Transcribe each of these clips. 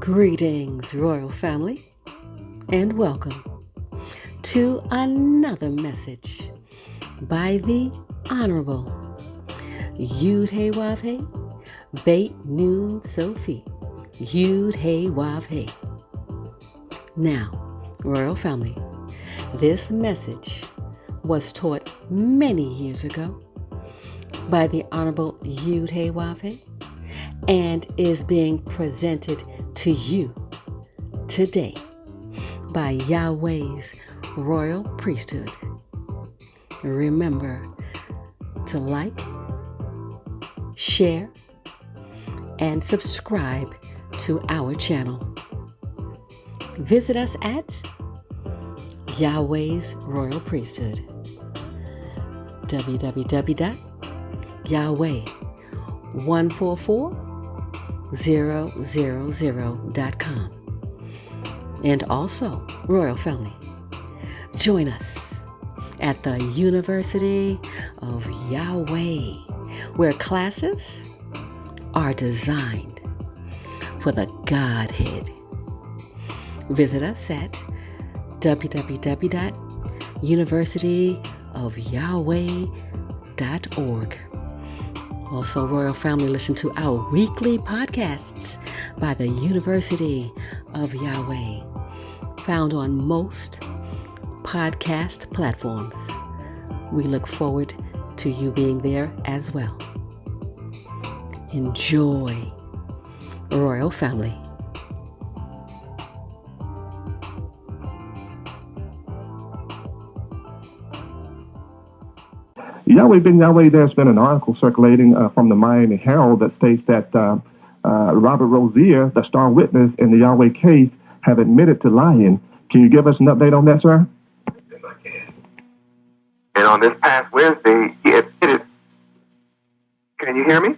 Greetings, royal family, and welcome to another message by the Honorable Yahweh Beit Nun Sophie Yahweh. Now, royal family, this message was taught many years ago by the Honorable Yahweh and is being presented to you today by Yahweh's royal priesthood. Remember to like, share, and subscribe to our channel. Visit us at Yahweh's royal priesthood, www.yahweh144000.com. And also, royal family, join us at the University of Yahweh, where classes are designed for the Godhead. Visit us at www.universityofyahweh.org. Also, royal family, listen to our weekly podcasts by the University of Yahweh, found on most podcast platforms. We look forward to you being there as well. Enjoy, royal family. Yahweh ben Yahweh, there's been an article circulating from the Miami Herald that states that Robert Rosier, the star witness in the Yahweh case, have admitted to lying. Can you give us an update on that, sir? And on this past Wednesday, he admitted. Can you hear me?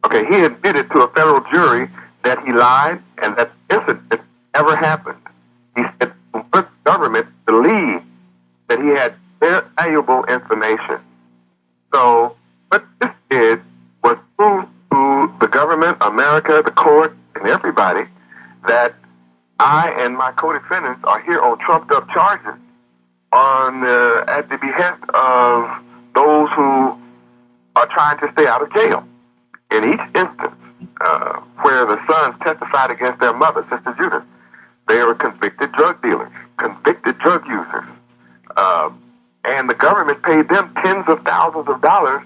Okay, he admitted to a federal jury that he lied and that incident never happened. He said the government believed that he had valuable information. So what this did was prove to the government, America, the court, and everybody that I and my co-defendants are here on trumped-up charges at the behest of those who are trying to stay out of jail. In each instance where the sons testified against their mother, Sister Judith, they were convicted drug dealers, convicted drug users. And the government paid them tens of thousands of dollars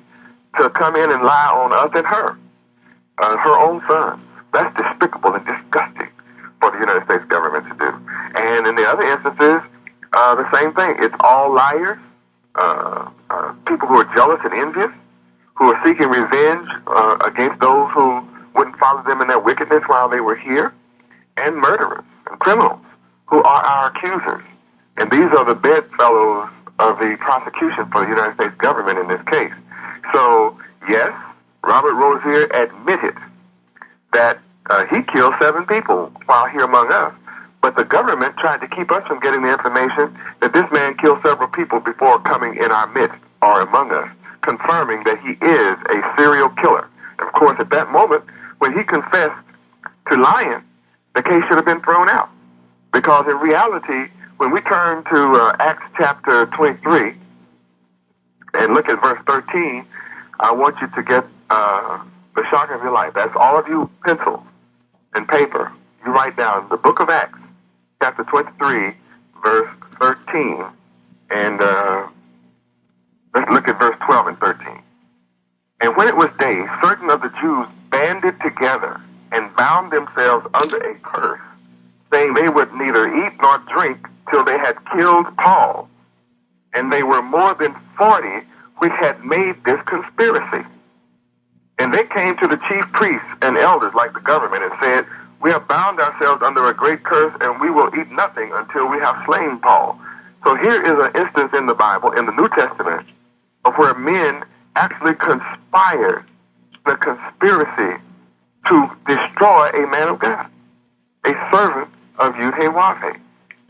to come in and lie on us and her own sons. That's despicable and disgusting for the United States government to do. And in the other instances, the same thing. It's all liars, people who are jealous and envious, who are seeking revenge against those who wouldn't follow them in their wickedness while they were here, and murderers and criminals who are our accusers. And these are the bedfellows of the prosecution for the United States government in this case. So, yes, Robert Rosier admitted that he killed 7 people while here among us, but the government tried to keep us from getting the information that this man killed several people before coming in our midst or among us, confirming that he is a serial killer. And of course, at that moment, when he confessed to lying, the case should have been thrown out. Because in reality, when we turn to Acts chapter 23 and look at verse 13, I want you to get the shock of your life. That's all of you pencils and paper. You write down the book of Acts, chapter 23, verse 13. And let's look at verse 12 and 13. And when it was day, certain of the Jews banded together and bound themselves under a curse, saying they would neither eat nor drink till they had killed Paul. And they were more than 40 which had made this conspiracy. And they came to the chief priests and elders, like the government, and said, we have bound ourselves under a great curse, and we will eat nothing until we have slain Paul. So here is an instance in the Bible, in the New Testament, of where men actually conspired in a conspiracy to destroy a man of God, a servant of Yahweh.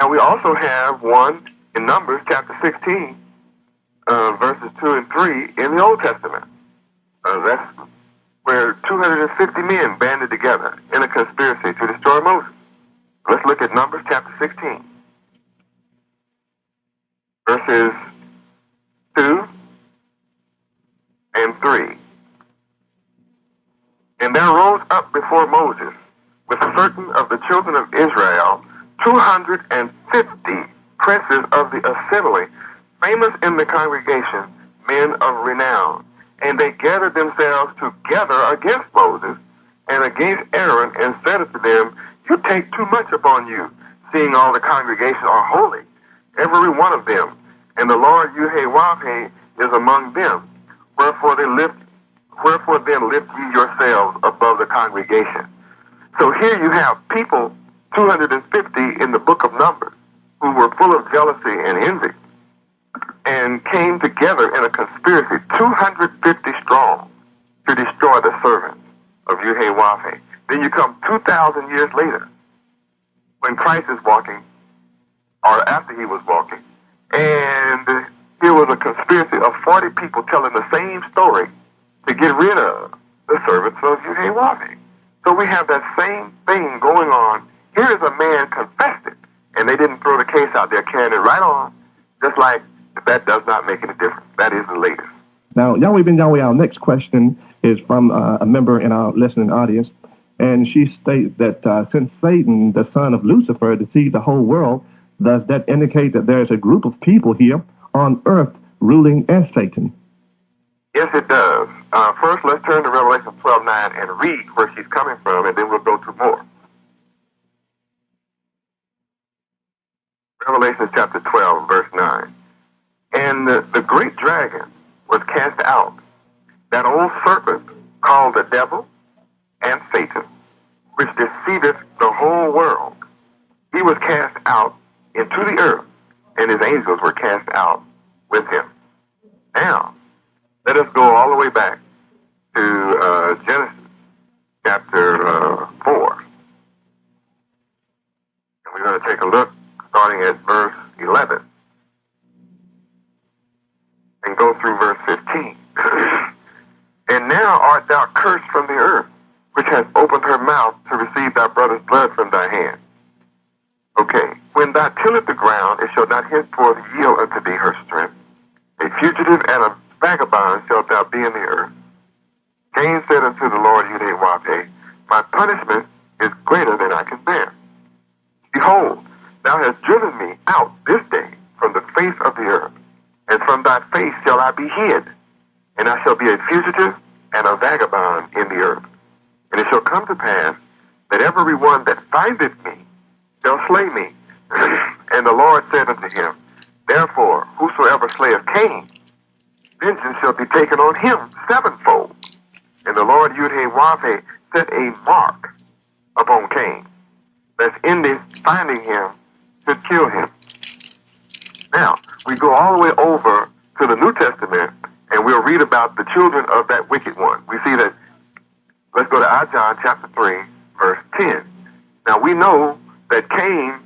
And we also have one in Numbers chapter 16, verses 2 and 3 in the Old Testament. That's where 250 men banded together in a conspiracy to destroy Moses. Let's look at Numbers chapter 16, verses 2 and 3. And there rose up before Moses with certain of the children of Israel 250 princes of the assembly, famous in the congregation, men of renown. And they gathered themselves together against Moses and against Aaron, and said unto them, You take too much upon you, seeing all the congregation are holy, every one of them, and the Lord Yahweh is among them. Wherefore then lift ye yourselves above the congregation. So here you have people, 250 in the book of Numbers, who were full of jealousy and envy, and came together in a conspiracy, 250 strong, to destroy the servants of Yahweh. Then you come 2,000 years later, when Christ is walking, or after he was walking, and here was a conspiracy of 40 people telling the same story to get rid of the servants of Yahweh. So we have that same thing going on. Here is a man confessed it, and they didn't throw the case out there, carrying it right on, just like that does not make any difference. That is the latest. Now, Yahweh Ben Yahweh, our next question is from a member in our listening audience, and she states that since Satan, the son of Lucifer, deceived the whole world, does that indicate that there is a group of people here on earth ruling as Satan? Yes, it does. First, let's turn to Revelation 12:9 and read where she's coming from, and then we'll go to more. Revelation chapter 12, verse 9. And the great dragon was cast out, that old serpent called the devil and Satan, which deceiveth the whole world. He was cast out into the earth, and his angels were cast out with him. Now, let us go all the way back to Genesis chapter 4. And we're going to take a look starting at verse 11 and go through verse 15. And now art thou cursed from the earth, which has opened her mouth to receive thy brother's blood from thy hand. Okay. When thou tillest the ground, it shall not henceforth yield unto thee her strength. A fugitive and a vagabond shalt thou be in the earth. Cain said unto the Lord Yahweh, My punishment is greater than I can bear. Behold, thou hast driven me out this day from the face of the earth, and from thy face shall I be hid, and I shall be a fugitive and a vagabond in the earth. And it shall come to pass that every one that findeth me shall slay me. And the Lord said unto him, Therefore, whosoever slayeth Cain, vengeance shall be taken on him sevenfold. And the Lord Yahweh set a mark upon Cain, lest in this finding him should kill him. Now, we go all the way over to the New Testament, and we'll read about the children of that wicked one. We see that, let's go to John chapter 3, verse 10. Now, we know that Cain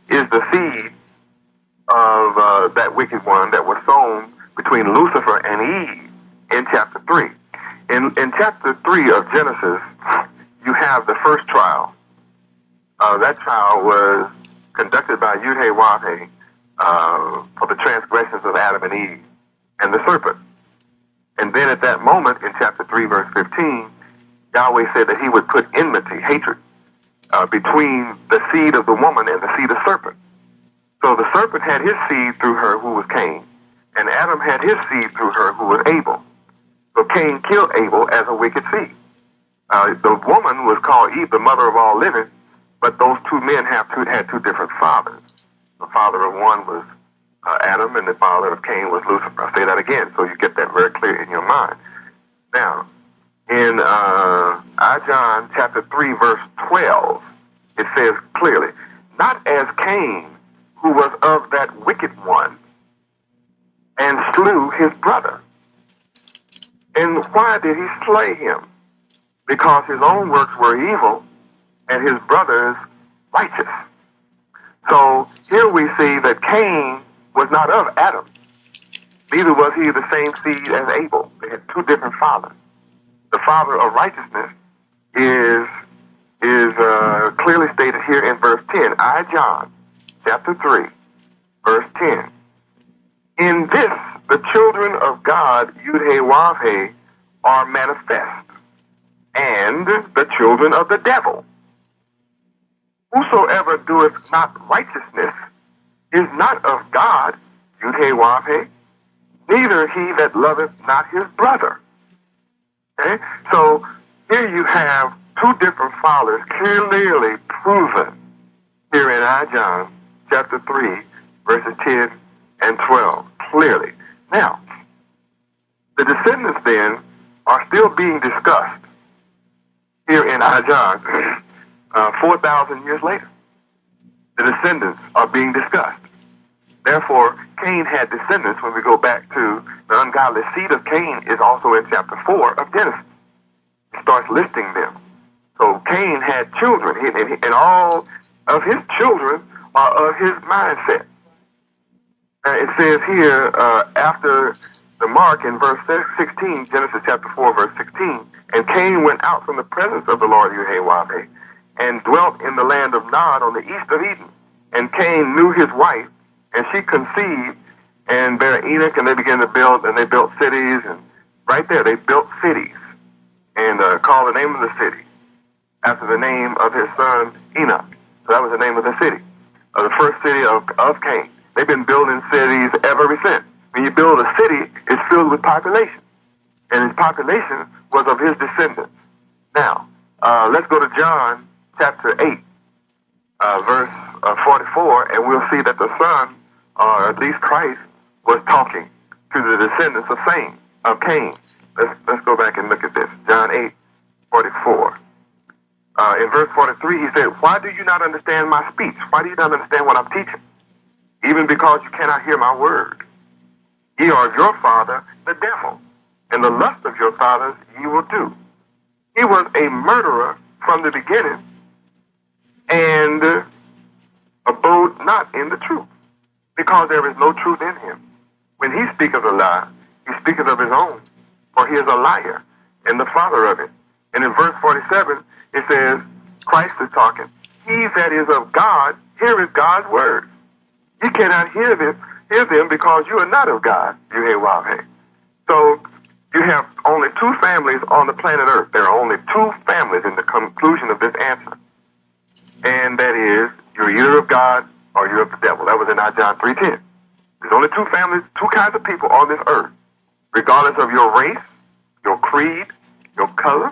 is the seed of that wicked one that was sown between Lucifer and Eve in chapter 3. In chapter 3 of Genesis, you have the first trial. That trial was conducted by Yahweh for the transgressions of Adam and Eve and the serpent. And then at that moment, in chapter 3, verse 15, Yahweh said that he would put enmity, hatred, between the seed of the woman and the seed of the serpent. So the serpent had his seed through her, who was Cain, and Adam had his seed through her, who was Abel. So Cain killed Abel as a wicked seed. The woman was called Eve, the mother of all living, but those two men had two different fathers. The father of one was Adam, and the father of Cain was Lucifer. I'll say that again, so you get that very clear in your mind. Now, in John chapter 3, verse 12, it says clearly, Not as Cain, who was of that wicked one, and slew his brother. And why did he slay him? Because his own works were evil, and his brother's righteous. So here we see that Cain was not of Adam. Neither was he the same seed as Abel. They had two different fathers. the father of righteousness, is clearly stated here in verse 10. I, John, chapter 3, verse 10. In this, the children of God, Yud-He-Wav-He, are manifest, and the children of the devil. Whosoever doeth not righteousness is not of God, Yud-He-Wav-He, neither he that loveth not his brother. Okay? So here you have two different fathers clearly proven here in John chapter 3, verses 10 and 12, clearly. Now, the descendants then are still being discussed here in John 4,000 years later. The descendants are being discussed. Therefore, Cain had descendants. When we go back to the ungodly seed of Cain is also in chapter 4 of Genesis. It starts listing them. So Cain had children, and all of his children are of his mindset. It says here, after the mark in verse 16, Genesis chapter 4, verse 16, and Cain went out from the presence of the Lord Yahweh and dwelt in the land of Nod on the east of Eden. And Cain knew his wife, and she conceived and bare Enoch, and they began to build, and they built cities, and right there they built cities, and called the name of the city after the name of his son Enoch. So that was the name of the city, of the first city of Cain. They've been building cities ever since. When you build a city, it's filled with population, and his population was of his descendants. Now, let's go to John chapter 8, verse 44, and we'll see that the Son, or at least Christ, was talking to the descendants of Cain. Let's go back and look at this. John 8, 44. In verse 43, he said, why do you not understand my speech? Why do you not understand what I'm teaching? Even because you cannot hear my word. Ye are of your father, the devil, and the lust of your fathers ye will do. He was a murderer from the beginning, and abode not in the truth, because there is no truth in him. When he speaketh a lie, he speaketh of his own, for he is a liar, and the father of it. And in verse 47, it says, Christ is talking. He that is of God, heareth God's word. You cannot hear them because you are not of God, Yahweh. So you have only two families on the planet Earth. There are only two families in the conclusion of this answer. And that is, you're either of God or you're of the devil. That was in John 3:10. There's only two families, two kinds of people on this earth, regardless of your race, your creed, your color,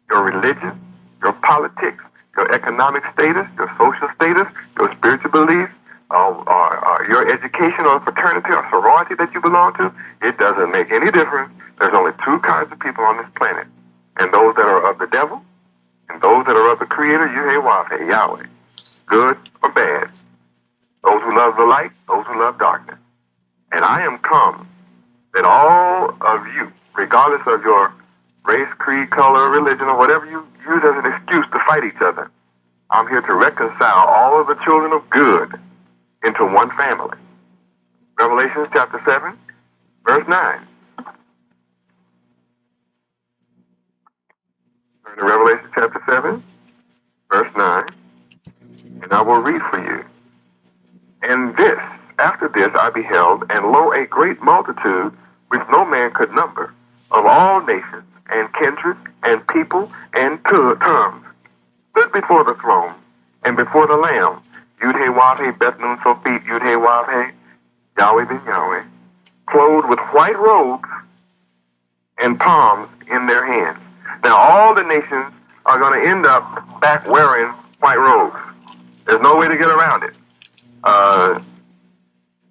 your religion, your politics, your economic status, your social status, your spiritual beliefs, or your education or fraternity or sorority that you belong to. It doesn't make any difference. There's only two kinds of people on this planet, and those that are of the devil and those that are of the Creator, Yahweh, good or bad, those who love the light, those who love darkness. And I am come that all of you, regardless of your race, creed, color, religion, or whatever you use as an excuse to fight each other, I'm here to reconcile all of the children of good into one family. Revelation chapter 7, verse 9. Turn to Revelation chapter 7, verse 9, and I will read for you. And after this I beheld, and lo, a great multitude, which no man could number, of all nations, and kindred, and people, and tongues, stood before the throne, and before the Lamb, Yud-He-Wav-He, Beth Nun Sophit, Yud-He-Wav-He, Yahweh ben Yahweh, clothed with white robes and palms in their hands. Now all the nations are going to end up back wearing white robes. There's no way to get around it.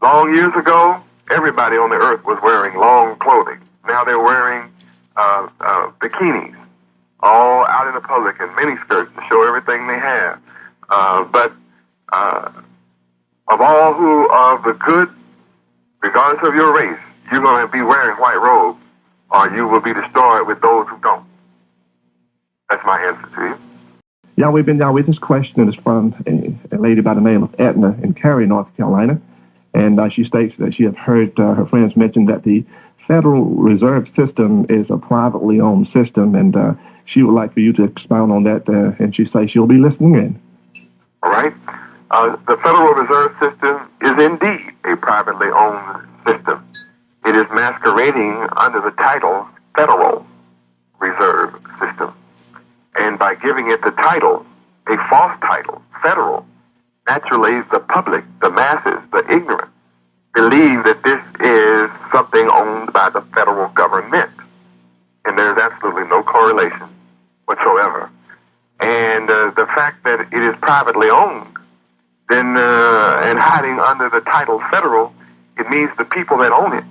Long years ago, everybody on the earth was wearing long clothing. Now they're wearing bikinis, all out in the public, and mini skirts to show everything they have. But of all who are of the good, regardless of your race, you're going to be wearing white robes, or you will be destroyed with those who don't. That's my answer to you. Yahweh ben Yahweh, this question is from a lady by the name of Edna in Cary, North Carolina. And she states that she has heard her friends mention that the Federal Reserve System is a privately owned system, and she would like for you to expound on that, and she says she'll be listening in. All right. The Federal Reserve System is indeed a privately owned system. It is masquerading under the title Federal Reserve System. And by giving it the title, a false title, federal, naturally the public, the masses, the ignorant, believe that this is something owned by the federal government. And there's absolutely no correlation whatsoever. And the fact that it is privately owned, then and hiding under the title federal, it means the people that own it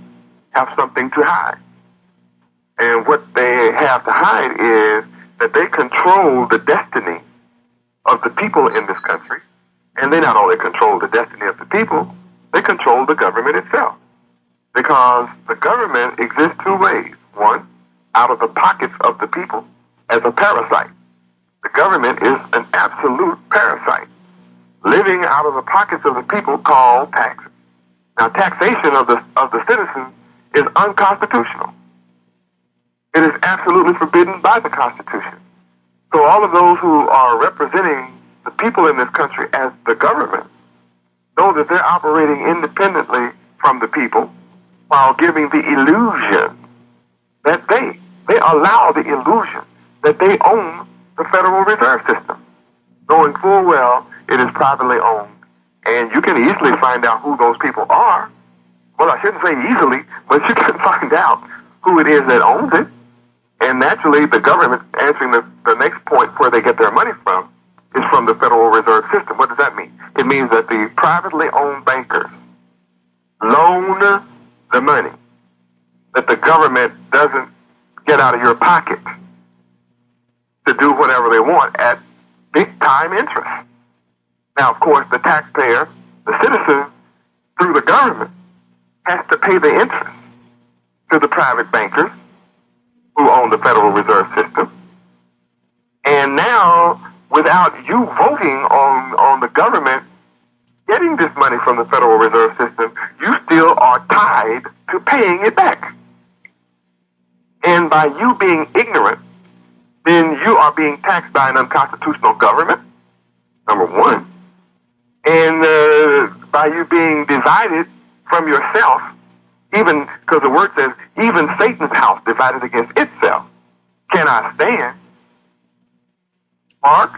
have something to hide. And what they have to hide is that they control the destiny of the people in this country. And they not only control the destiny of the people, they control the government itself. Because the government exists two ways. One, out of the pockets of the people as a parasite. The government is an absolute parasite, living out of the pockets of the people called taxes. Now, taxation of the citizens is unconstitutional. It is absolutely forbidden by the Constitution. So all of those who are representing the people in this country as the government know that they're operating independently from the people while giving the illusion that they allow the illusion that they own the Federal Reserve System, knowing full well it is privately owned. And you can easily find out who those people are. Well, I shouldn't say easily, but you can find out who it is that owns it. And naturally, the government, answering the next point where they get their money from, is from the Federal Reserve System. What does that mean? It means that the privately owned bankers loan the money that the government doesn't get out of your pocket to do whatever they want at big-time interest. Now, of course, the taxpayer, the citizen, through the government, has to pay the interest to the private bankers who own the Federal Reserve System. And now, without you voting on the government getting this money from the Federal Reserve System, you still are tied to paying it back. And by you being ignorant, then you are being taxed by an unconstitutional government, number one. And by you being divided from yourself, even because the word says, even Satan's house divided against itself cannot stand. Mark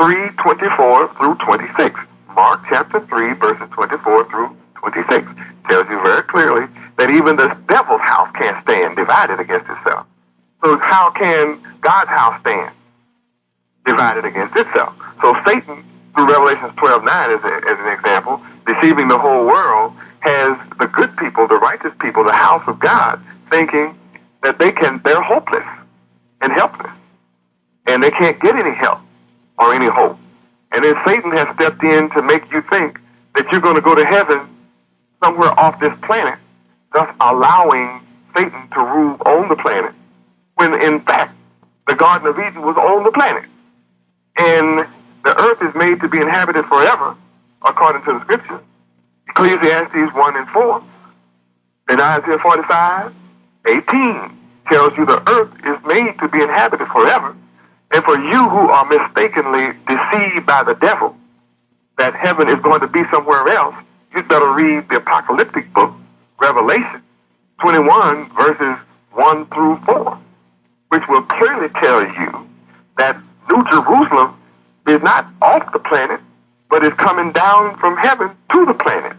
3:24 through 26. Mark chapter 3, verses 24 through 26 tells you very clearly that even the devil's house can't stand divided against itself. So how can God's house stand divided against itself? So Satan, through Revelation 12:9 as an example, deceiving the whole world, has the good people, the righteous people, the house of God, thinking that they're hopeless and helpless, and they can't get any help or any hope. And then Satan has stepped in to make you think that you're going to go to heaven somewhere off this planet, thus allowing Satan to rule on the planet, when in fact the Garden of Eden was on the planet. And the earth is made to be inhabited forever, according to the scriptures. Ecclesiastes 1:4, and Isaiah 45:18 tells you the earth is made to be inhabited forever. And for you who are mistakenly deceived by the devil that heaven is going to be somewhere else, you'd better read the apocalyptic book, Revelation 21, verses 1 through 4, which will clearly tell you that New Jerusalem is not off the planet, but is coming down from heaven to the planet.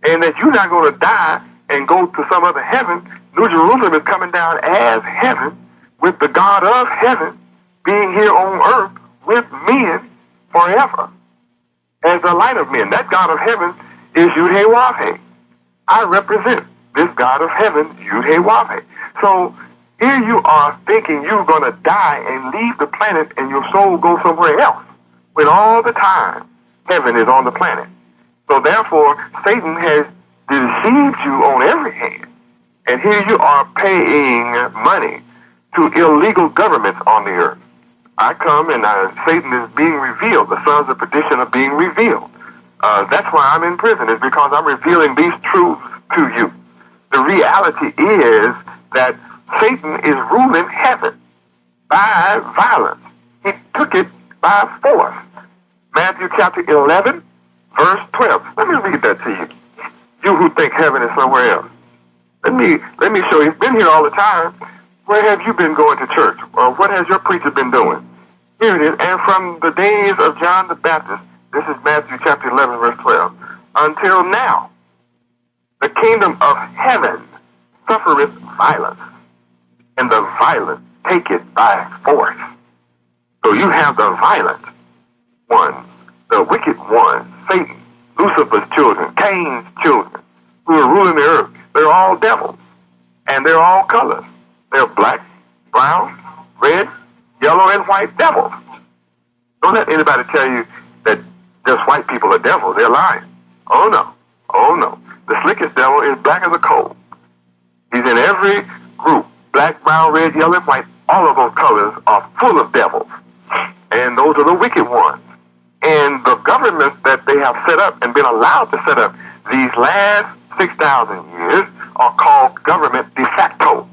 And that you're not going to die and go to some other heaven. New Jerusalem is coming down as heaven, with the God of heaven being here on earth with men forever as the light of men. That God of heaven is Yahweh. I represent this God of heaven, Yahweh. So here you are thinking you're going to die and leave the planet and your soul go somewhere else, when all the time heaven is on the planet. So therefore, Satan has deceived you on every hand. And here you are paying money to illegal governments on the earth. I come and Satan is being revealed. The sons of perdition are being revealed. That's why I'm in prison, is because I'm revealing these truths to you. The reality is that Satan is ruling heaven by violence. He took it by force. Matthew chapter 11, verse 12. Let me read that to you. You who think heaven is somewhere else. Let me show you. He's been here all the time. Where have you been going to church? Or what has your preacher been doing? Here it is. And from the days of John the Baptist, this is Matthew chapter 11, verse 12, until now, the kingdom of heaven suffereth violence, and the violent take it by force. So you have the violent ones, the wicked ones, Satan, Lucifer's children, Cain's children, who are ruling the earth. They're all devils, and they're all colors. They're black, brown, red, yellow, and white devils. Don't let anybody tell you that just white people are devils. They're lying. Oh, no. Oh, no. The slickest devil is black as a coal. He's in every group. Black, brown, red, yellow, and white. All of those colors are full of devils. And those are the wicked ones. And the governments that they have set up and been allowed to set up these last 6,000 years are called government de facto.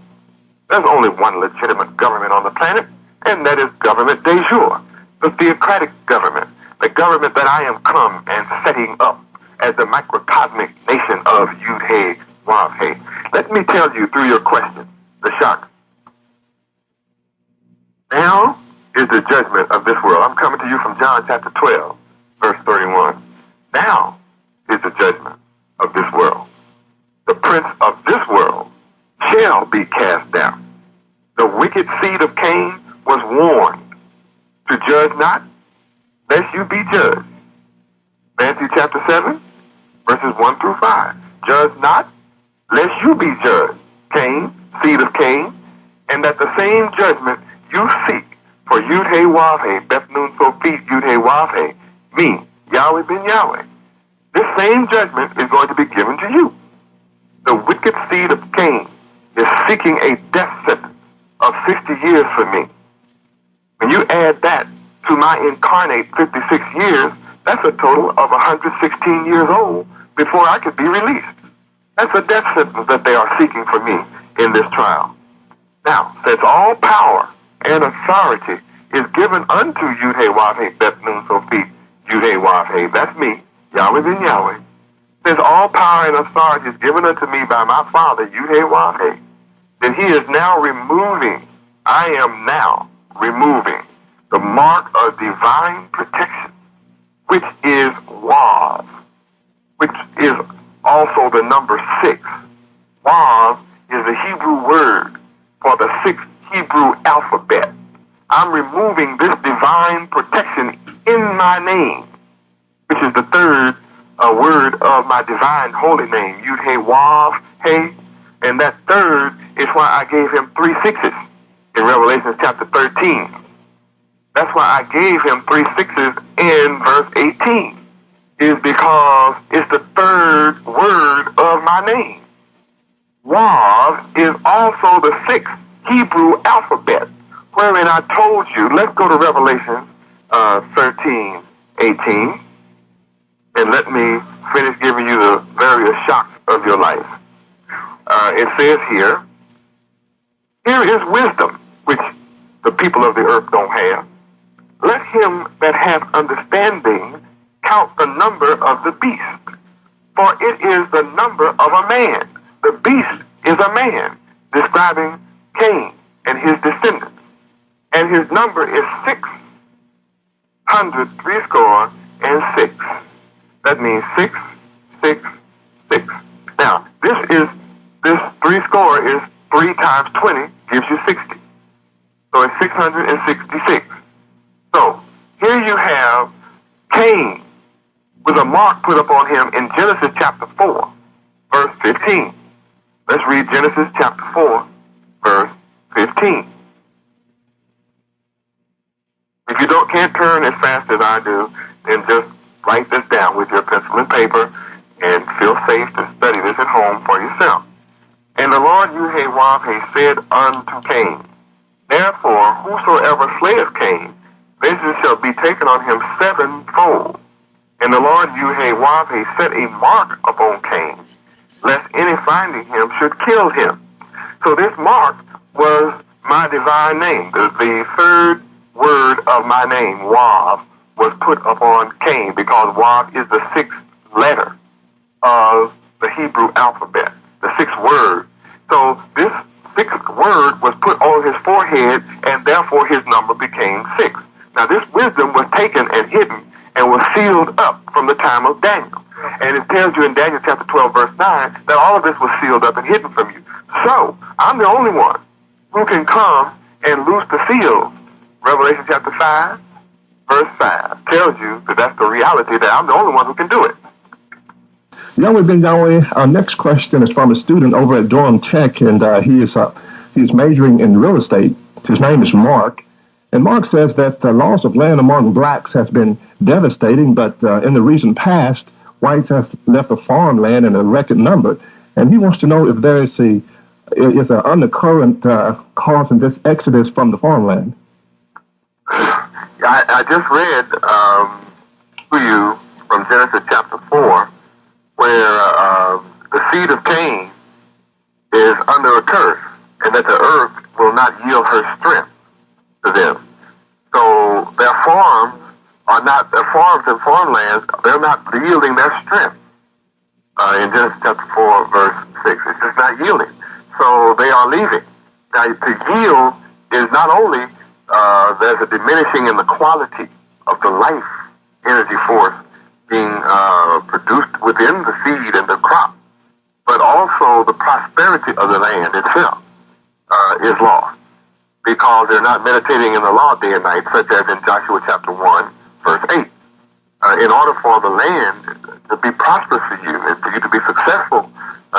There's only one legitimate government on the planet, and that is government de jure, the theocratic government, the government that I am come and setting up as the microcosmic nation of Yahweh. Let me tell you through your question, the shock. Now is the judgment of this world. I'm coming to you from John chapter 12, verse 31. Now is the judgment of this world. The prince of this world shall be cast down. The wicked seed of Cain was warned to judge not, lest you be judged. Matthew chapter 7, verses 1 through 5. Judge not, lest you be judged. Cain, seed of Cain, and that the same judgment you seek for Yud-Heh-Wav-Heh, Beth Nun Sophit Yud-Heh-Wav-Heh, me, Yahweh ben Yahweh. This same judgment is going to be given to you. The wicked seed of Cain is seeking a death sentence of 60 years for me. When you add that to my incarnate 56 years, that's a total of 116 years old before I could be released. That's a death sentence that they are seeking for me in this trial. Now, since all power and authority is given unto Yud-Heh-Wav-Heh, Beth Nun Sophit Yud-Heh-Wav-Heh, that's me, Yahweh ben Yahweh. Since all power and authority is given unto me by my Father, Yud-Heh-Wav-Heh, then he is now removing, I am now removing the mark of divine protection, which is Wav, which is also the number 6. Wav is the Hebrew word for the 6th Hebrew alphabet. I'm removing this divine protection in my name, which is the 3rd word of my divine holy name, Yud-Heh-Wav-Heh, and that 3rd is why I gave him 3 sixes in Revelation chapter 13. That's why I gave him 3 sixes in verse 18, is because it's the 3rd word of my name. Wav is also the 6th Hebrew alphabet, wherein I told you, let's go to Revelation 13:18, and let me finish giving you the various shocks of your life. It says here is wisdom, which the people of the earth don't have. Let him that hath understanding count the number of the beast, for it is the number of a man. The beast is a man, describing Cain and his descendants. And his number is 666. That means 666. Now, this 3 score is 3 times 20 gives you 60. So it's 666. So here you have Cain with a mark put upon him in Genesis chapter 4, verse 15. Let's read Genesis chapter 4, verse 15. If you can't turn as fast as I do, then just write this down with your pencil and paper and feel safe to study this at home for yourself. And the Lord Yahweh said unto Cain, therefore whosoever slayeth Cain, vengeance shall be taken on him sevenfold. And the Lord Yahweh set a mark upon Cain lest any finding him should kill him. So this mark was my divine name. The third word of my name, Wav, was put upon Cain because Wav is the sixth letter of the Hebrew alphabet, the sixth word. So this sixth word was put on his forehead, and therefore his number became 6. Now this wisdom was taken and hidden and was sealed up from the time of Daniel. And it tells you in Daniel chapter 12, verse 9, that all of this was sealed up and hidden from you. So I'm the only one who can come and loose the seals. Revelation chapter 5, verse 5 tells you that that's the reality, that I'm the only one who can do it. Yahweh Ben Yahweh, our next question is from a student over at Durham Tech, and he's majoring in real estate. His name is Mark. And Mark says that the loss of land among blacks has been devastating, but in the recent past, whites have left the farmland in a record number. And he wants to know if there is an undercurrent causing this exodus from the farmland. I just read to you from Genesis chapter 4, where the seed of Cain is under a curse, and that the earth will not yield her strength to them. So their farms and farmlands, they're not yielding their strength. In Genesis chapter 4, verse 6, it's just not yielding. So they are leaving. Now, to yield is not only there's a diminishing in the quality of the life energy force being produced within the seed and the crop, but also the prosperity of the land itself is lost because they're not meditating in the law day and night, such as in Joshua chapter 1, verse 8. In order for the land to be prosperous for you and for you to be successful,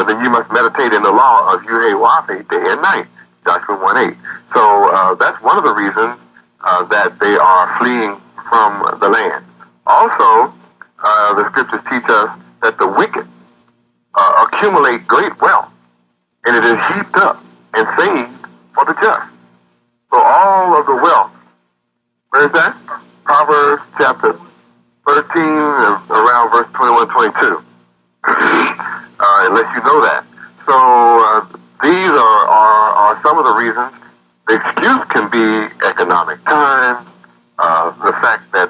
then you must meditate in the law of Yahweh day and night, Joshua 1:8. So that's one of the reasons that they are fleeing from the land. Also, the scriptures teach us that the wicked accumulate great wealth, and it is heaped up and saved for the just. So all of the wealth, where is that? Proverbs chapter 13, around verse 21, 22. Unless you know that. So these are some of the reasons. The excuse can be economic times, the fact that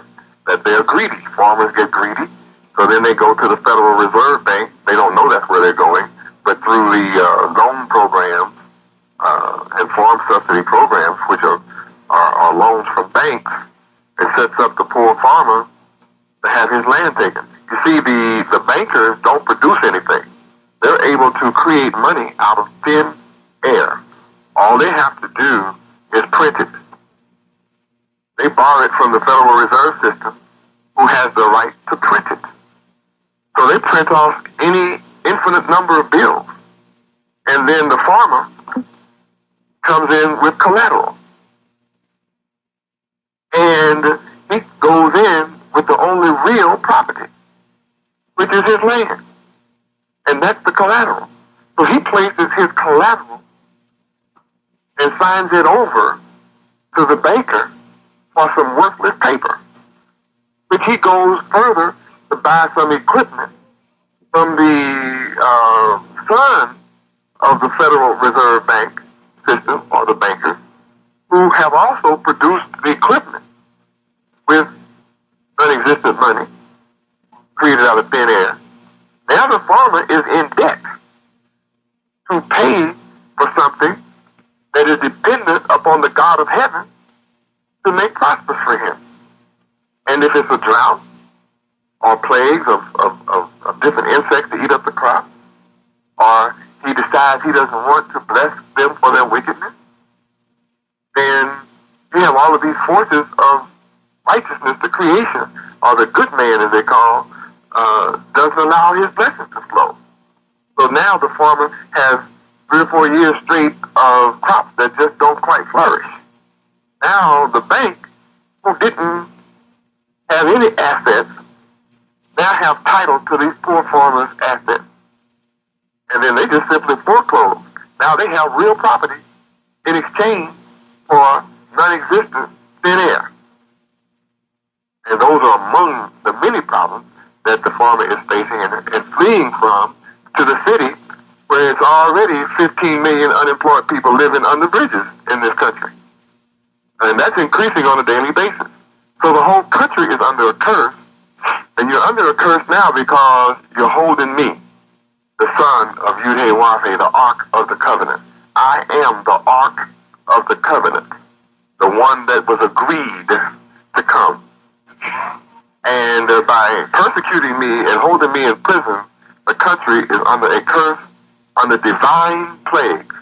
they're greedy. Farmers get greedy, so then they go to the Federal Reserve Bank. They don't know that's where they're going, but through the loan programs and farm subsidy programs, which are loans from banks, it sets up the poor farmer to have his land taken. You see, the bankers don't produce anything. They're able to create money out of thin air. All they have to do is print it. They borrow it from the Federal Reserve System, who has the right to print it. So they print off any infinite number of bills. And then the farmer comes in with collateral. And he goes in with the only real property, which is his land. And that's the collateral. So he places his collateral and signs it over to the banker for some worthless paper, which he goes further to buy some equipment from the son of the Federal Reserve Bank system, or the bankers, who have also produced the equipment with non-existent money created out of thin air. Now the farmer is in debt to pay for something that is dependent upon the God of heaven to make prosperous for him. And if it's a drought or plagues of different insects to eat up the crop, or he decides he doesn't want to bless them for their wickedness, then you have all of these forces of righteousness, the creation, or the good man as they call, doesn't allow his blessings to flow. So now the farmer has 3 or 4 years straight of crops that just don't quite flourish. Now the bank, who didn't have any assets, now have title to these poor farmers' assets. And then they just simply foreclose. Now they have real property in exchange for non-existent thin air. And those are among the many problems that the farmer is facing and fleeing from to the city where it's already 15 million unemployed people living under bridges in this country. And that's increasing on a daily basis. So the whole country is under a curse, and you're under a curse now because you're holding me, the son of Yahweh, the Ark of the Covenant. I am the Ark of the Covenant, the one that was agreed to come. And by persecuting me and holding me in prison, the country is under a curse, under divine plagues.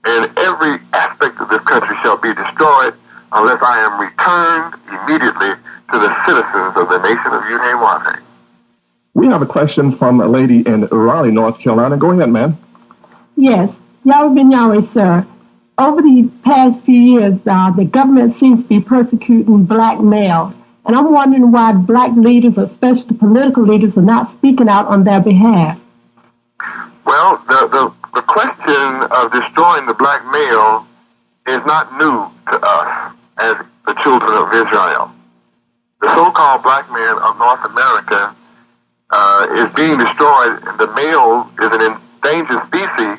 And every aspect of this country shall be destroyed unless I am returned immediately to the citizens of the nation of Yahweh. We have a question from a lady in Raleigh, North Carolina. Go ahead, ma'am. Yes. Yahweh, sir. Over the past few years, the government seems to be persecuting black males. And I'm wondering why black leaders, especially political leaders, are not speaking out on their behalf. Well, the question of destroying the black male is not new to us as the children of Israel. The so-called black man of North America is being destroyed, and the male is an endangered species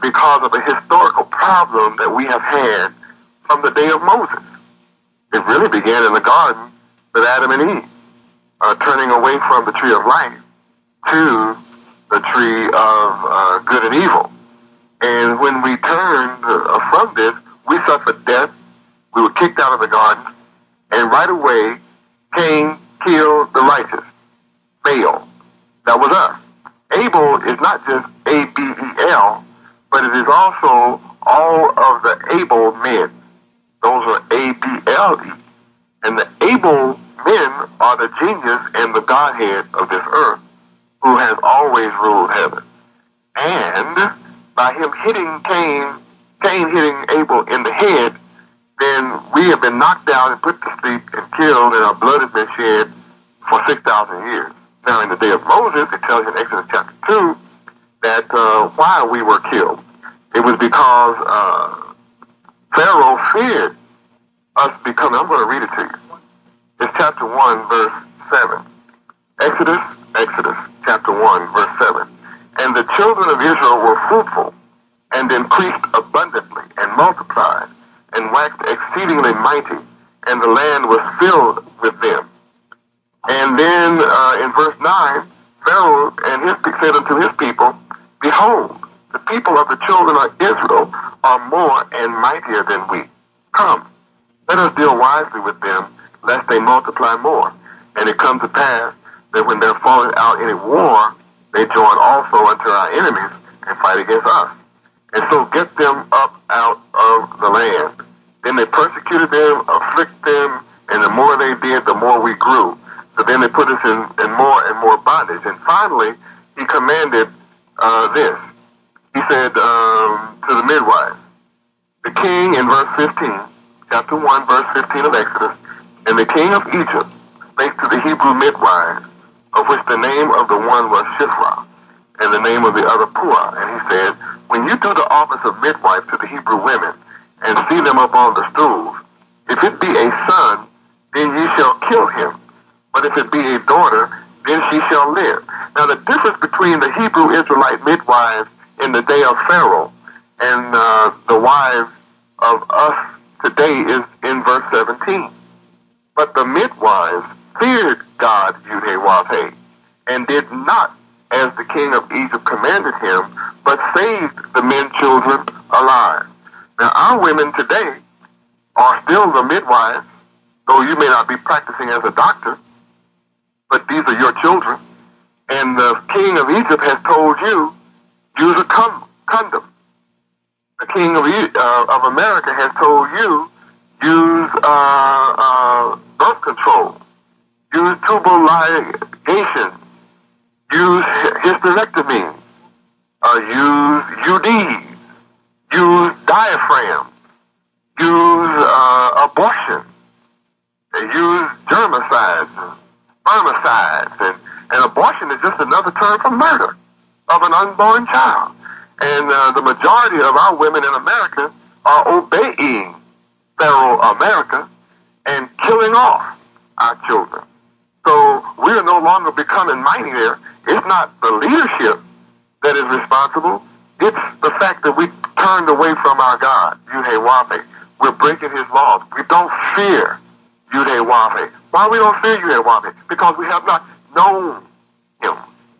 because of a historical problem that we have had from the day of Moses. It really began in the garden with Adam and Eve, turning away from the tree of life to the tree of good and evil. And when we turned from this, we suffered death. We were kicked out of the garden, and right away, Cain killed the righteous, Baal. That was us. Abel is not just A-B-E-L, but it is also all of the able men. Those are A-B-L-E. And the able men are the genius and the Godhead of this earth who has always ruled heaven. And by him hitting Cain hitting Abel in the head, then we have been knocked down and put to sleep and killed, and our blood has been shed for 6,000 years. Now, in the day of Moses, it tells you in Exodus chapter 2 that why we were killed. It was because Pharaoh feared us becoming, I'm going to read it to you. It's chapter 1, verse 7. Exodus chapter 1, verse 7. And the children of Israel were fruitful and increased abundantly and multiplied and waxed exceedingly mighty, and the land was filled with them. And then in verse 9, Pharaoh and said unto his people, Behold, the people of the children of Israel are more and mightier than we. Come, let us deal wisely with them, lest they multiply more. And it comes to pass that when they're falling out in a war, they join also unto our enemies and fight against us. And so get them up out of the land. Then they persecuted them, afflicted them, and the more they did, the more we grew. So then they put us in more and more bondage. And finally, he commanded this. He said to the midwives, the king in verse 15, chapter 1, verse 15 of Exodus, and the king of Egypt spake to the Hebrew midwives, of which the name of the one was Shiphrah, and the name of the other Puah. And he said, when you do the office of midwife to the Hebrew women, and see them up on the stools, if it be a son, then ye shall kill him. But if it be a daughter, then she shall live. Now the difference between the Hebrew Israelite midwives in the day of Pharaoh and the wives of us today is in verse 17. But the midwives feared God, Yahweh, and did not as the king of Egypt commanded him, but saved the men children alive. Now our women today are still the midwives, though you may not be practicing as a doctor, but these are your children. And the king of Egypt has told you, use a condom. The king of America has told you, use birth control, use tubal ligation, use hysterectomy, use UDs, use diaphragm, use abortion, use germicides, spermicides, and abortion is just another term for murder of an unborn child. And the majority of our women in America are obeying Pharaoh America and killing off our children. So we are no longer becoming mighty there. It's not the leadership that is responsible. It's the fact that we turned away from our God, Yahweh. We're breaking his laws. We don't fear Yahweh. Why we don't fear Yahweh? Because we have not known him.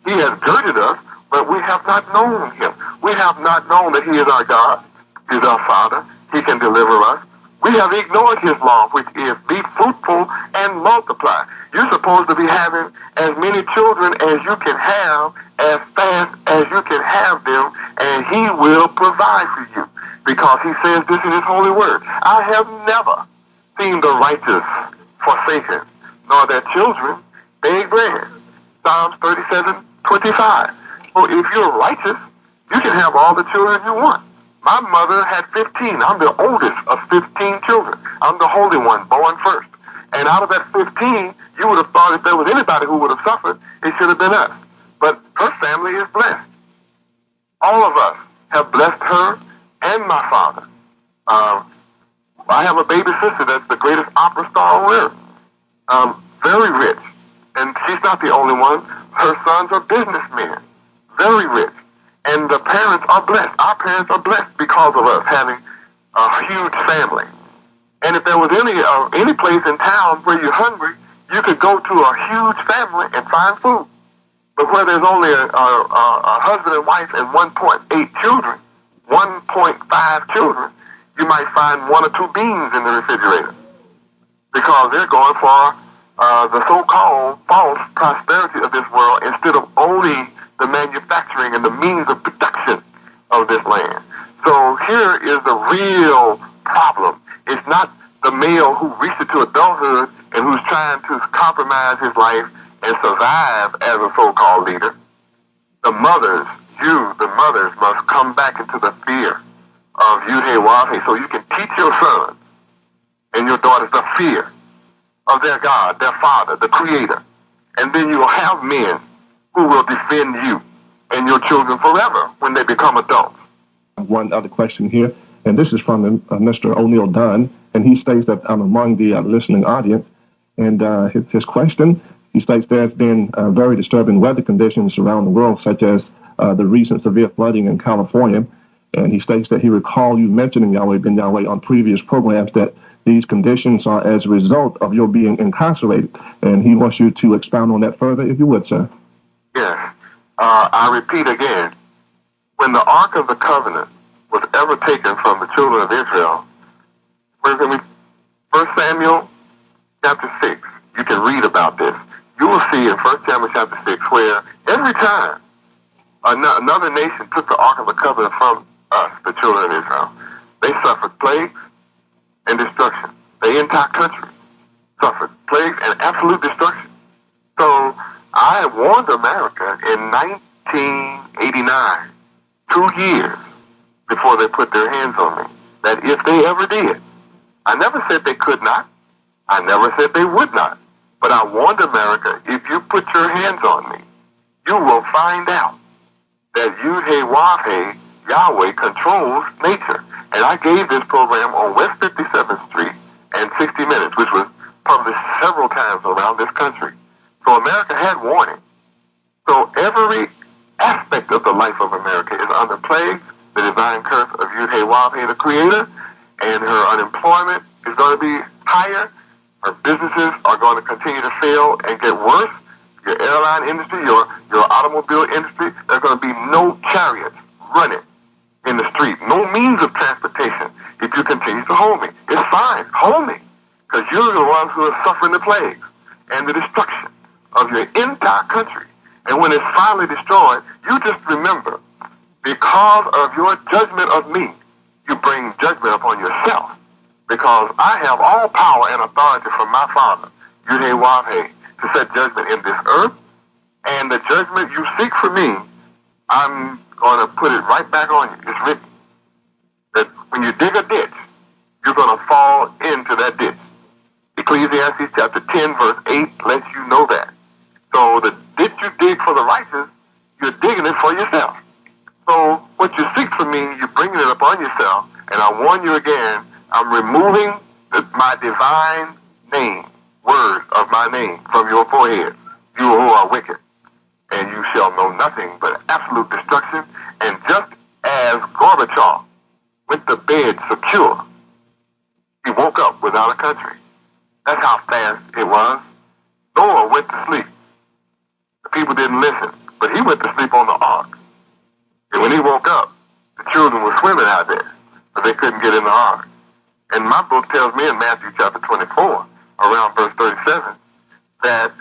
He has girded us, but we have not known him. We have not known that he is our God, he is our Father. He can deliver us. We have ignored his law, which is be fruitful and multiply. You're supposed to be having as many children as you can have, as fast as you can have them, and he will provide for you. Because he says this in his holy word. I have never seen the righteous forsaken, nor their children beg bread. Psalms 37:25. So if you're righteous, you can have all the children you want. My mother had 15. I'm the oldest of 15 children. I'm the holy one, born first. And out of that 15, you would have thought if there was anybody who would have suffered, it should have been us. But her family is blessed. All of us have blessed her and my father. I have a baby sister that's the greatest opera star on earth. Very rich. And she's not the only one. Her sons are businessmen. Very rich. And the parents are blessed. Our parents are blessed because of us having a huge family. And if there was any place in town where you're hungry, you could go to a huge family and find food. But where there's only a husband and wife and 1.8 children, 1.5 children, you might find 1 or 2 beans in the refrigerator because they're going for the so-called false prosperity of this world instead of only the manufacturing and the means of production of this land. So here is the real problem. It's not the male who reached into adulthood and who's trying to compromise his life and survive as a so-called leader. The mothers, the mothers must come back into the fear of Yahweh so you can teach your sons and your daughters the fear of their God, their Father, the Creator. And then you'll have men who will defend you and your children forever when they become adults. One other question here, and this is from Mr. O'Neill Dunn, and he states that I'm among the listening audience. And his question, he states there's been very disturbing weather conditions around the world, such as the recent severe flooding in California. And he states that he recalled you mentioning Yahweh Ben Yahweh on previous programs that these conditions are as a result of your being incarcerated. And he wants you to expound on that further, if you would, sir. Yes. I repeat again, when the Ark of the Covenant was ever taken from the children of Israel, 1 Samuel chapter 6, you can read about this. You will see in 1 Samuel chapter 6 where every time another nation took the Ark of the Covenant from us, the children of Israel, they suffered plagues and destruction. The entire country suffered plagues and absolute destruction. So I warned America in 1989, 2 years before they put their hands on me, that if they ever did, I never said they could not, I never said they would not, but I warned America, if you put your hands on me, you will find out that Yahweh controls nature. And I gave this program on West 57th Street and 60 Minutes, which was published several times around this country. So America had warning. So every aspect of the life of America is under plague, the divine curse of Yahweh, the Creator, and her unemployment is going to be higher. Her businesses are going to continue to fail and get worse. Your airline industry, your automobile industry, there's going to be no chariots running in the street, no means of transportation if you continue to hold me. It's fine, hold me, because you're the ones who are suffering the plagues and the destruction of your entire country. And when it's finally destroyed, you just remember, because of your judgment of me, you bring judgment upon yourself, because I have all power and authority from my Father, Yahweh, to set judgment in this earth, and the judgment you seek from me, I'm going to put it right back on you. It's written that when you dig a ditch, you're going to fall into that ditch. Ecclesiastes chapter 10, verse 8 lets you know that. So the ditch you dig for the righteous, you're digging it for yourself. So what you seek from me, you're bringing it upon yourself. And I warn you again, I'm removing my divine name, words of my name from your forehead, you who are wicked, and you shall know nothing but absolute destruction. And just as Gorbachev went to bed secure, he woke up without a country. That's how fast it was. Noah went to sleep. The people didn't listen, but he went to sleep on the ark. And when he woke up, the children were swimming out there, but they couldn't get in the ark. And my book tells me in Matthew chapter 24, around verse 37, that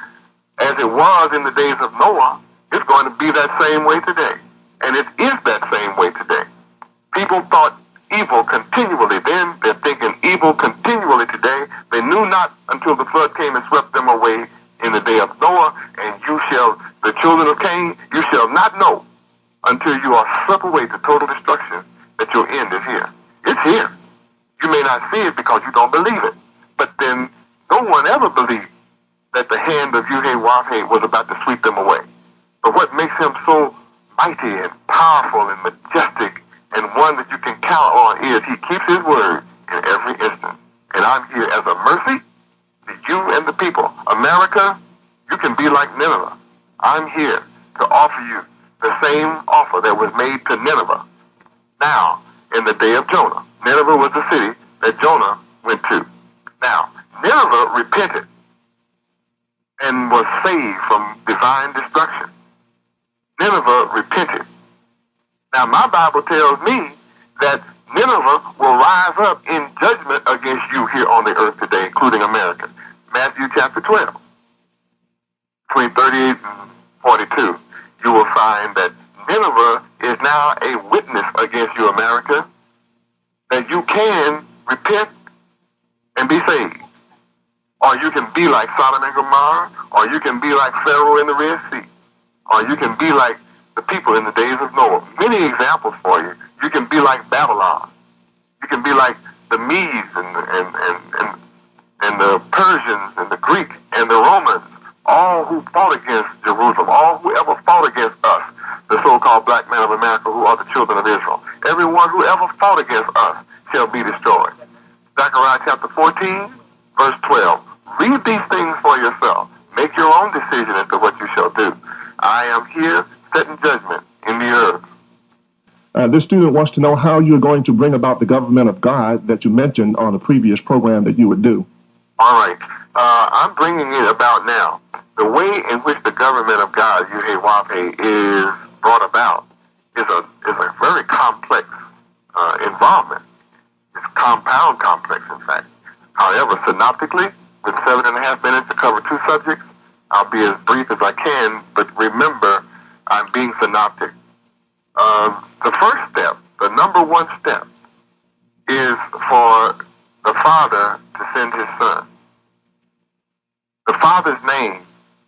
as it was in the days of Noah, it's going to be that same way today. And it is that same way today. People thought evil continually then. They're thinking evil continually today. They knew not until the flood came and swept them away in the day of Noah. And the children of Cain, you shall not know until you are swept away to total destruction that your end is here. It's here. You may not see it because you don't believe it. But then no one ever believed that the hand of Yahweh was about to sweep them away. But what makes him so mighty and powerful and majestic and one that you can count on is he keeps his word in every instant. And I'm here as a mercy to you and the people. America, you can be like Nineveh. I'm here to offer you the same offer that was made to Nineveh. Now, in the day of Jonah, Nineveh was the city that Jonah went to. Now, Nineveh repented and was saved from divine destruction. Nineveh repented. Now, my Bible tells me that Nineveh will rise up in judgment against you here on the earth today, including America. Matthew chapter 12, between 38 and 42, you will find that Nineveh is now a witness against you, America, that you can repent and be saved. Or you can be like Sodom and Gomorrah, or you can be like Pharaoh in the Red Sea, or you can be like the people in the days of Noah. Many examples for you. You can be like Babylon. You can be like the Medes and the Persians and the Greek and the Romans, all who fought against Jerusalem, all who ever fought against us, the so-called black men of America who are the children of Israel. Everyone who ever fought against us shall be destroyed. Zechariah chapter 14, verse 12. Read these things for yourself. Make your own decision as to what you shall do. I am here setting judgment in the earth. This student wants to know how you're going to bring about the government of God that you mentioned on the previous program that you would do. All right. I'm bringing it about now. The way in which the government of God, Yahweh, is brought about is a very complex involvement. It's compound complex, in fact. However, synoptically, with 7.5 minutes to cover two subjects, I'll be as brief as I can, but remember, I'm being synoptic. The first step, the number one step, is for the Father to send his Son. The Father's name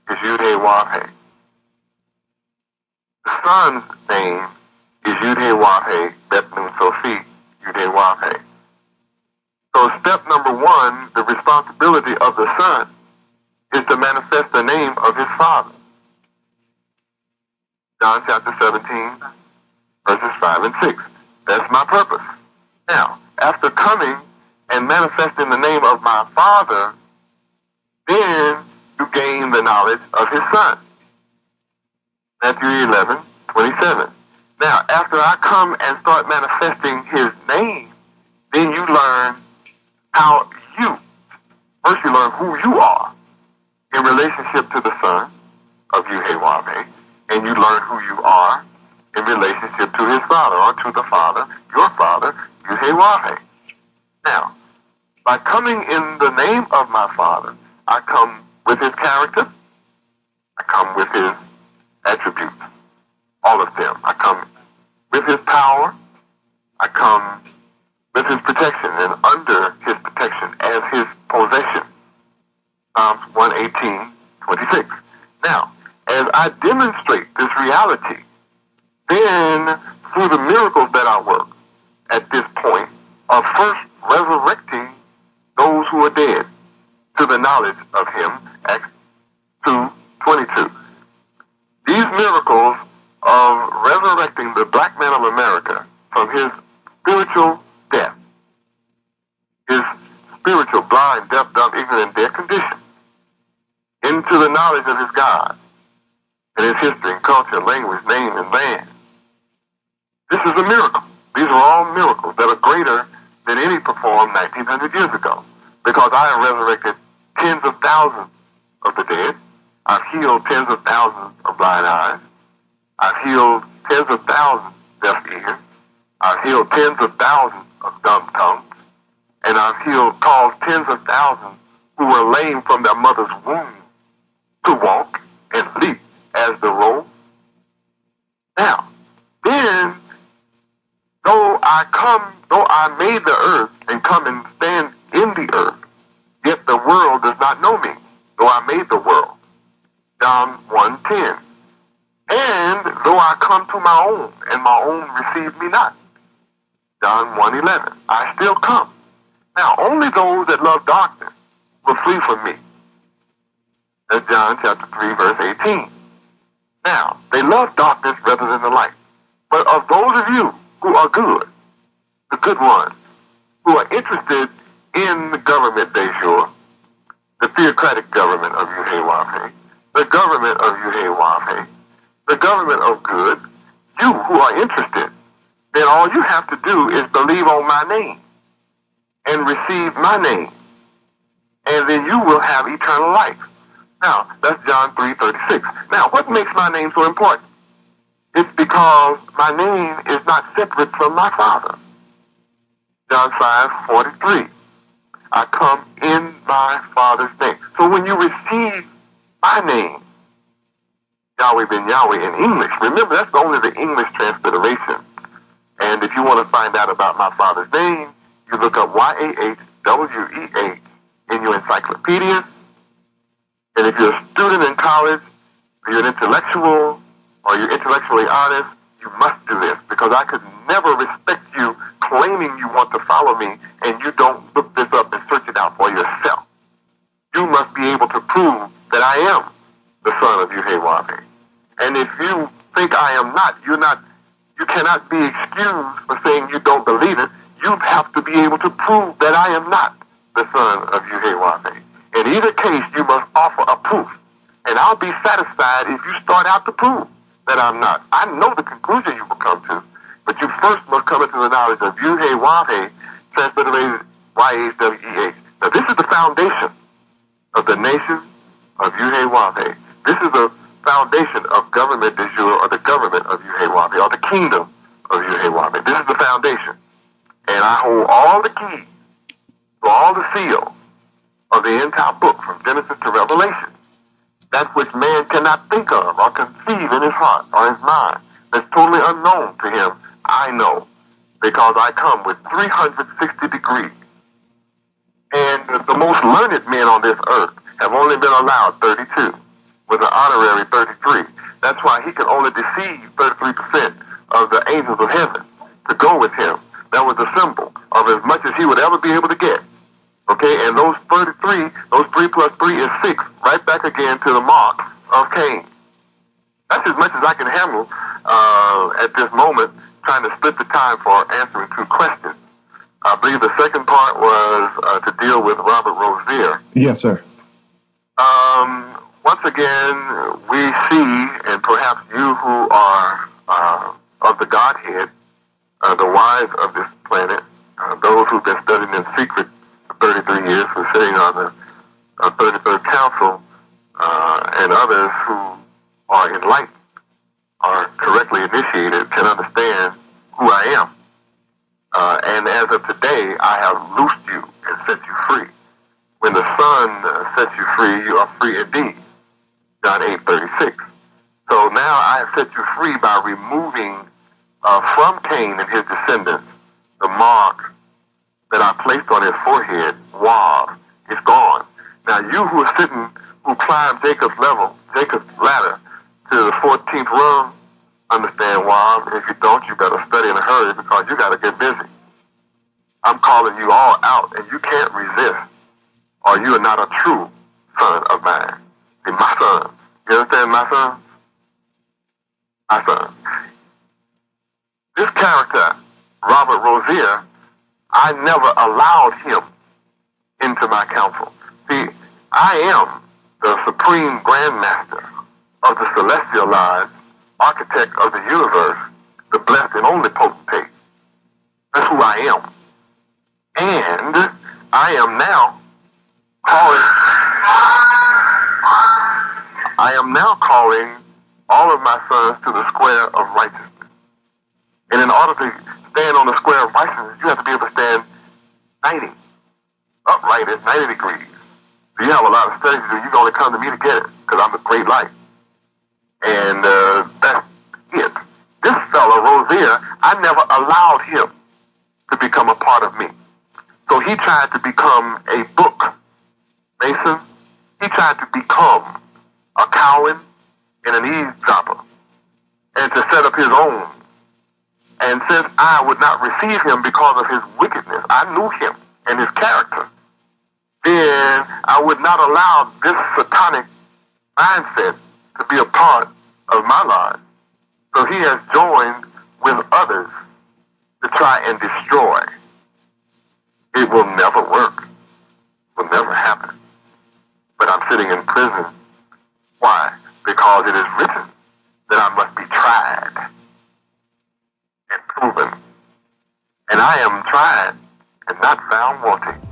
is Yud-Heh-Wah-Heh. The Son's name is Yud-Heh-Wah-Heh, Bet Nun Sophie, Yud-Heh-Wah-Heh. So step number one, the responsibility of the Son, is to manifest the name of his Father. John chapter 17, verses 5 and 6. That's my purpose. Now, after coming and manifesting the name of my Father, then you gain the knowledge of his Son. Matthew 11:27. Now, after I come and start manifesting his name, then you learn how first you learn who you are in relationship to the Son of Yahweh, and you learn who you are in relationship to his Father, or to the Father, your Father, Yahweh. Now, by coming in the name of my Father, I come with his character, I come with his attributes, all of them. I come with his power, I come with his protection and under his protection as his possession. Psalms 118:26. Now, as I demonstrate this reality, then through the miracles that I work at this point of first resurrecting those who are dead to the knowledge of him, Acts 2:22. These miracles of resurrecting the black man of America from his spiritual death, his spiritual blind, deaf, dumb, ignorant, dead condition, into the knowledge of his God and his history and culture, language, name, and land. This is a miracle. These are all miracles that are greater than any performed 1900 years ago, because I have resurrected tens of thousands of the dead. I've healed tens of thousands of blind eyes. I've healed tens of thousands of deaf ears. I've healed tens of thousands of dumb tongues. And I've caused tens of thousands who were lame from their mother's womb to walk and leap as the roll. Now, then, though I made the earth and come and stand in the earth, yet the world does not know me, though I made the world. John 1:10. And though I come to my own, and my own receive me not. John 1:11. I still come. Now, only those that love darkness will flee from me. That's John chapter 3, verse 18. Now, they love darkness rather than the light. But of those of you who are good, the good ones, who are interested in the government de jure, the theocratic government of Yahweh, the government of Yahweh, the government of good, you who are interested, then all you have to do is believe on my name and receive my name, and then you will have eternal life. Now, that's John 3:36. Now, what makes my name so important? It's because my name is not separate from my Father. John 5:43. I come in my Father's name. So when you receive my name, Yahweh ben Yahweh in English, remember that's only the English transliteration. And if you want to find out about my Father's name, you look up YAHWEH in your encyclopedia. And if you're a student in college, or you're an intellectual, or you're intellectually honest, you must do this, because I could never respect you claiming you want to follow me and you don't look this up and search it out for yourself. You must be able to prove that I am the son of Yahweh. And if you think I am not, you cannot be excused for saying you don't believe it. You have to be able to prove that I am not the son of Yahweh. In either case, you must offer a proof. And I'll be satisfied if you start out to prove that I'm not. I know the conclusion you will come to, but you first must come into the knowledge of Yahweh, transliterated YHWEH. Now, this is the foundation of the nation of Yahweh. This is the foundation of government de jure, or the government of Yahweh, or the kingdom of Yahweh. This is the foundation. And I hold all the keys to all the seals of the entire book from Genesis to Revelation. That which man cannot think of or conceive in his heart or his mind, that's totally unknown to him, I know, because I come with 360 degrees. And the most learned men on this earth have only been allowed 32, with an honorary 33. That's why he could only deceive 33% of the angels of heaven to go with him. That was the symbol of as much as he would ever be able to get. Okay, and those 33, those 3 plus 3 is 6, right back again to the mark of Cain. That's as much as I can handle at this moment, trying to split the time for answering 2 questions. I believe the second part was to deal with Robert Rosier. Yes, sir. Once again, we see, and perhaps you who are of the Godhead, the wise of this planet, those who've been studying in secret 33 years, who are sitting on the 33rd Council, and others who are enlightened, are correctly initiated, can understand who I am. And as of today, I have loosed you and set you free. When the Son sets you free, you are free indeed. John 8:36. So now I have set you free by removing from Cain and his descendants the mark that I placed on his forehead. Wav. It's gone. Now you who are sitting, who climbed Jacob's ladder to the 14th rung, understand Wav. If you don't, you better study in a hurry, because you got to get busy. I'm calling you all out, and you can't resist, or you are not a true son of mine. See, my son. You understand, my son? My son. This character, Robert Rosier, I never allowed him into my counsel. See, I am the supreme grandmaster of the celestial lines, architect of the universe, the blessed and only potentate. That's who I am. And I am now calling all of my sons to the square of righteousness. And in order to stand on the square of righteousness, you have to be able to stand 90, upright at 90 degrees. So you have a lot of study to do. You can only come to me to get it, because I'm the great light. And that's it. This fellow, Rosier, I never allowed him to become a part of me. So he tried to become a book mason. He tried to become a Cowan and an eavesdropper and to set up his own. And since I would not receive him because of his wickedness, I knew him and his character, then I would not allow this satanic mindset to be a part of my life. So he has joined with others to try and destroy. It will never work. It will never happen. But I'm sitting in prison. Why? Because it is written that I must be tried and proven. And I am tried and not found wanting.